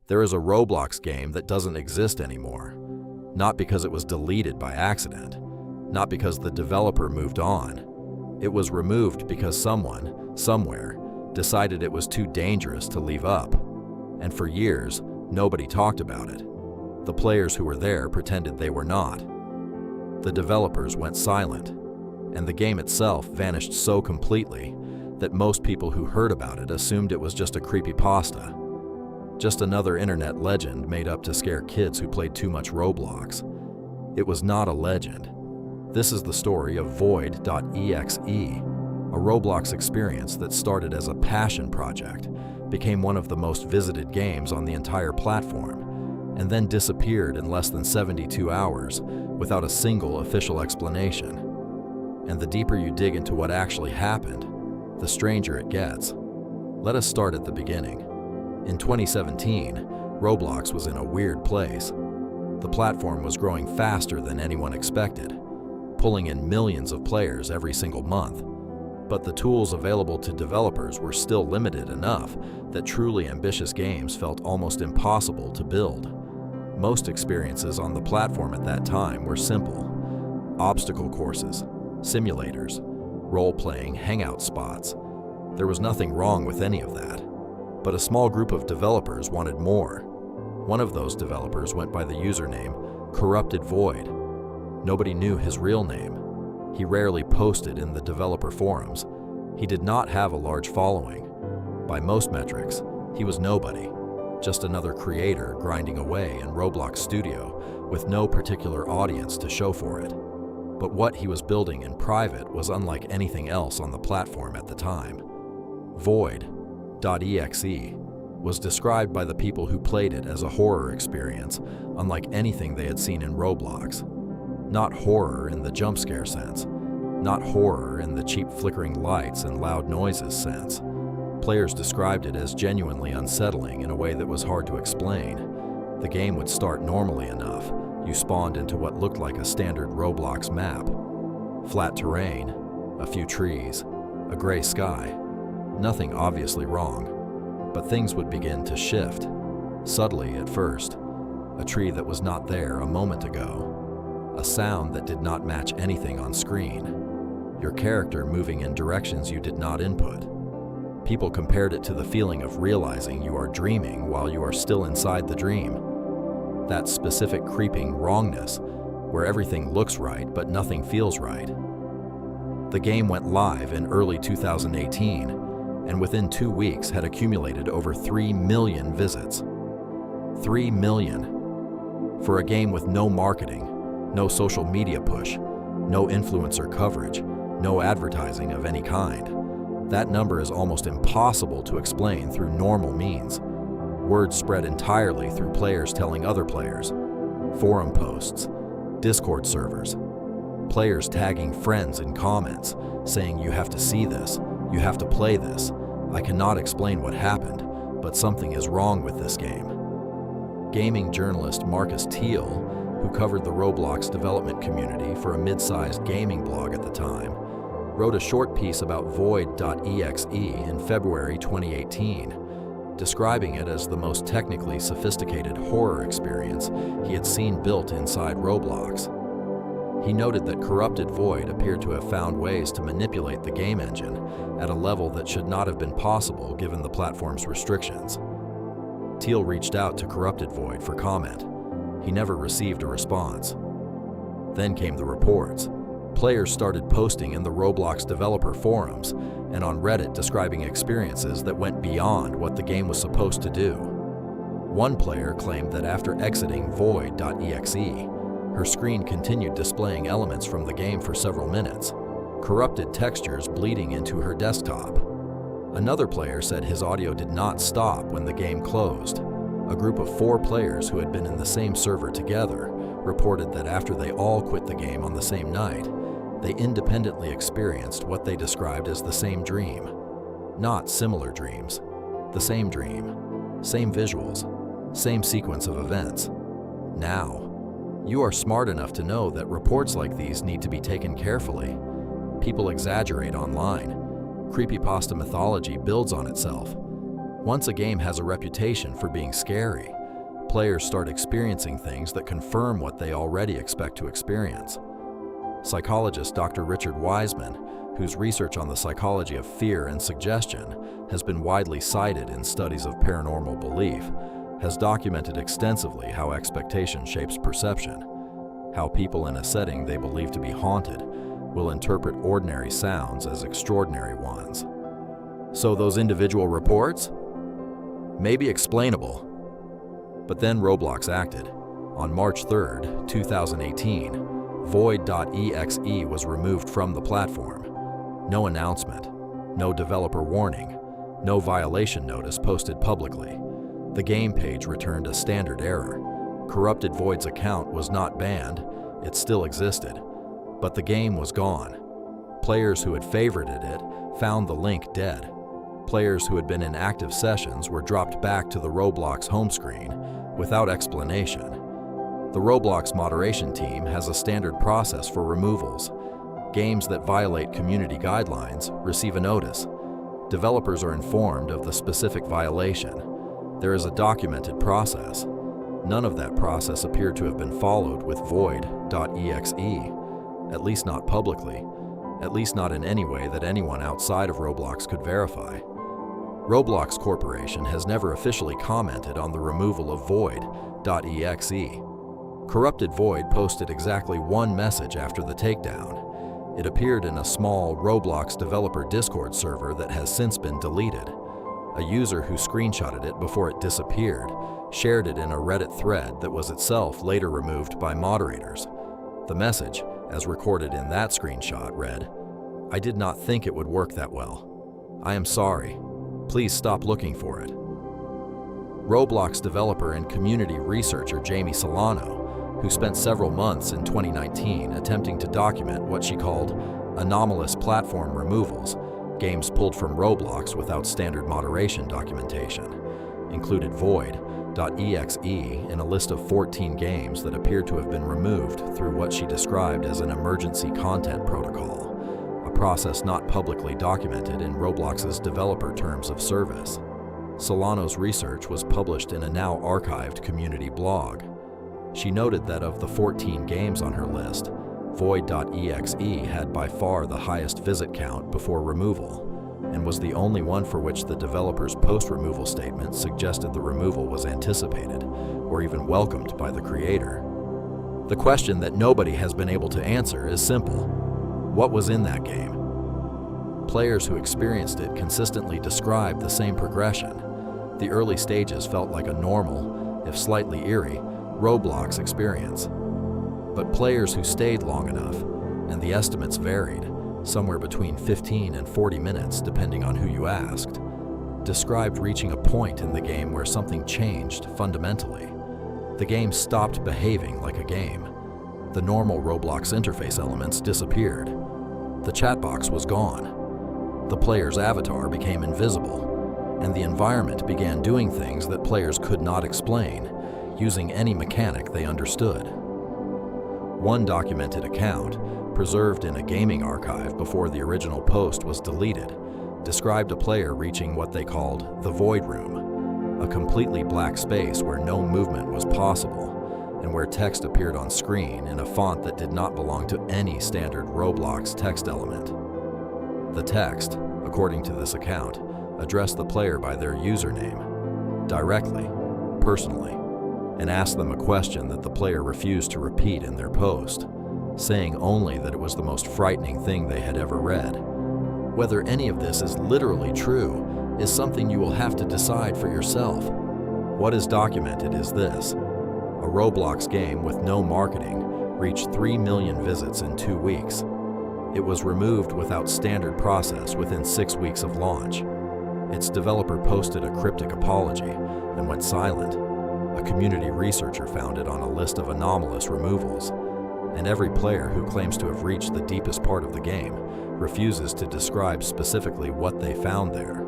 There is a Roblox game that doesn't exist anymore. Not because it was deleted by accident. Not because the developer moved on. It was removed because someone, somewhere, decided it was too dangerous to leave up. And for years, nobody talked about it. The players who were there pretended they were not. The developers went silent, and the game itself vanished so completely that most people who heard about it assumed it was just a creepypasta. Just another internet legend made up to scare kids who played too much Roblox. It was not a legend. This is the story of Void.exe, a Roblox experience that started as a passion project, became one of the most visited games on the entire platform, and then disappeared in less than 72 hours without a single official explanation. And the deeper you dig into what actually happened, the stranger it gets. Let us start at the beginning. In 2017, Roblox was in a weird place. The platform was growing faster than anyone expected, pulling in millions of players every single month. But the tools available to developers were still limited enough that truly ambitious games felt almost impossible to build. Most experiences on the platform at that time were simple: obstacle courses, simulators, role-playing hangout spots. There was nothing wrong with any of that. But a small group of developers wanted more. One of those developers went by the username Corrupted Void. Nobody knew his real name. He rarely posted in the developer forums. He did not have a large following. By most metrics, he was nobody, just another creator grinding away in Roblox Studio with no particular audience to show for it. But what he was building in private was unlike anything else on the platform at the time. Void.exe was described by the people who played it as a horror experience unlike anything they had seen in Roblox. Not horror in the jump scare sense, not horror in the cheap flickering lights and loud noises sense. Players described it as genuinely unsettling in a way that was hard to explain. The game would start normally enough. You spawned into what looked like a standard Roblox map. Flat terrain, a few trees, a gray sky. Nothing obviously wrong, but things would begin to shift. Subtly at first. A tree that was not there a moment ago. A sound that did not match anything on screen. Your character moving in directions you did not input. People compared it to the feeling of realizing you are dreaming while you are still inside the dream. That specific creeping wrongness, where everything looks right but nothing feels right. The game went live in early 2018, and within 2 weeks had accumulated over 3 million visits. 3 million. For a game with no marketing, no social media push, no influencer coverage, no advertising of any kind. That number is almost impossible to explain through normal means. Word spread entirely through players telling other players, forum posts, Discord servers, players tagging friends in comments, saying you have to see this, you have to play this, I cannot explain what happened, but something is wrong with this game. Gaming journalist Marcus Teal, who covered the Roblox development community for a mid-sized gaming blog at the time, wrote a short piece about Void.exe in February 2018, describing it as the most technically sophisticated horror experience he had seen built inside Roblox. He noted that Corrupted Void appeared to have found ways to manipulate the game engine at a level that should not have been possible given the platform's restrictions. Teal reached out to Corrupted Void for comment. He never received a response. Then came the reports. Players started posting in the Roblox developer forums and on Reddit describing experiences that went beyond what the game was supposed to do. One player claimed that after exiting Void.exe, her screen continued displaying elements from the game for several minutes, corrupted textures bleeding into her desktop. Another player said his audio did not stop when the game closed. A group of 4 players who had been in the same server together reported that after they all quit the game on the same night, they independently experienced what they described as the same dream. Not similar dreams. The same dream. Same visuals. Same sequence of events. Now, you are smart enough to know that reports like these need to be taken carefully. People exaggerate online. Creepypasta mythology builds on itself. Once a game has a reputation for being scary, players start experiencing things that confirm what they already expect to experience. Psychologist Dr. Richard Wiseman, whose research on the psychology of fear and suggestion has been widely cited in studies of paranormal belief, has documented extensively how expectation shapes perception, how people in a setting they believe to be haunted will interpret ordinary sounds as extraordinary ones. So those individual reports? Maybe explainable. But then Roblox acted. On March 3rd, 2018, Void.exe was removed from the platform. No announcement, no developer warning, no violation notice posted publicly. The game page returned a standard error. Corrupted Void's account was not banned, it still existed, but the game was gone. Players who had favorited it found the link dead. Players who had been in active sessions were dropped back to the Roblox home screen without explanation. The Roblox moderation team has a standard process for removals. Games that violate community guidelines receive a notice. Developers are informed of the specific violation. There is a documented process. None of that process appeared to have been followed with Void.exe, at least not publicly, at least not in any way that anyone outside of Roblox could verify. Roblox Corporation has never officially commented on the removal of Void.exe. Corrupted Void posted exactly one message after the takedown. It appeared in a small Roblox developer Discord server that has since been deleted. A user who screenshotted it before it disappeared shared it in a Reddit thread that was itself later removed by moderators. The message, as recorded in that screenshot, read, "I did not think it would work that well. I am sorry. Please stop looking for it." Roblox developer and community researcher Jamie Solano, who spent several months in 2019 attempting to document what she called anomalous platform removals, games pulled from Roblox without standard moderation documentation, included Void.exe in a list of 14 games that appeared to have been removed through what she described as an emergency content protocol, a process not publicly documented in Roblox's developer terms of service. Solano's research was published in a now archived community blog. She noted that of the 14 games on her list, Void.exe had by far the highest visit count before removal, and was the only one for which the developer's post-removal statement suggested the removal was anticipated, or even welcomed by the creator. The question that nobody has been able to answer is simple. What was in that game? Players who experienced it consistently described the same progression. The early stages felt like a normal, if slightly eerie, Roblox experience. But players who stayed long enough, and the estimates varied, somewhere between 15 and 40 minutes depending on who you asked, described reaching a point in the game where something changed fundamentally. The game stopped behaving like a game. The normal Roblox interface elements disappeared. The chat box was gone. The player's avatar became invisible, and the environment began doing things that players could not explain, using any mechanic they understood. One documented account, preserved in a gaming archive before the original post was deleted, described a player reaching what they called the Void Room, a completely black space where no movement was possible, and where text appeared on screen in a font that did not belong to any standard Roblox text element. The text, according to this account, addressed the player by their username, directly, personally, and asked them a question that the player refused to repeat in their post, saying only that it was the most frightening thing they had ever read. Whether any of this is literally true is something you will have to decide for yourself. What is documented is this: a Roblox game with no marketing reached 3 million visits in 2 weeks. It was removed without standard process within 6 weeks of launch. Its developer posted a cryptic apology and went silent. A community researcher found it on a list of anomalous removals, and every player who claims to have reached the deepest part of the game refuses to describe specifically what they found there.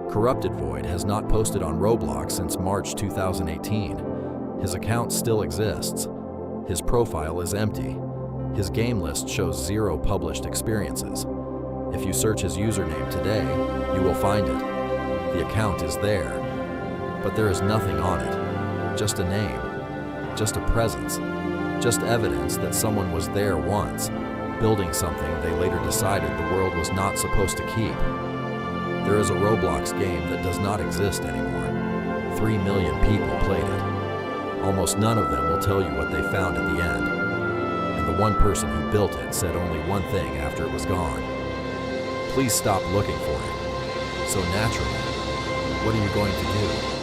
Corrupted Void has not posted on Roblox since March 2018. His account still exists. His profile is empty. His game list shows 0 published experiences. If you search his username today, you will find it. The account is there, but there is nothing on it. just a name, just a presence, just evidence that someone was there once, building something they later decided the world was not supposed to keep. There is a Roblox game that does not exist anymore. 3 million people played it. Almost none of them will tell you what they found at the end. And the one person who built it said only one thing after it was gone. Please stop looking for it. So naturally, what are you going to do?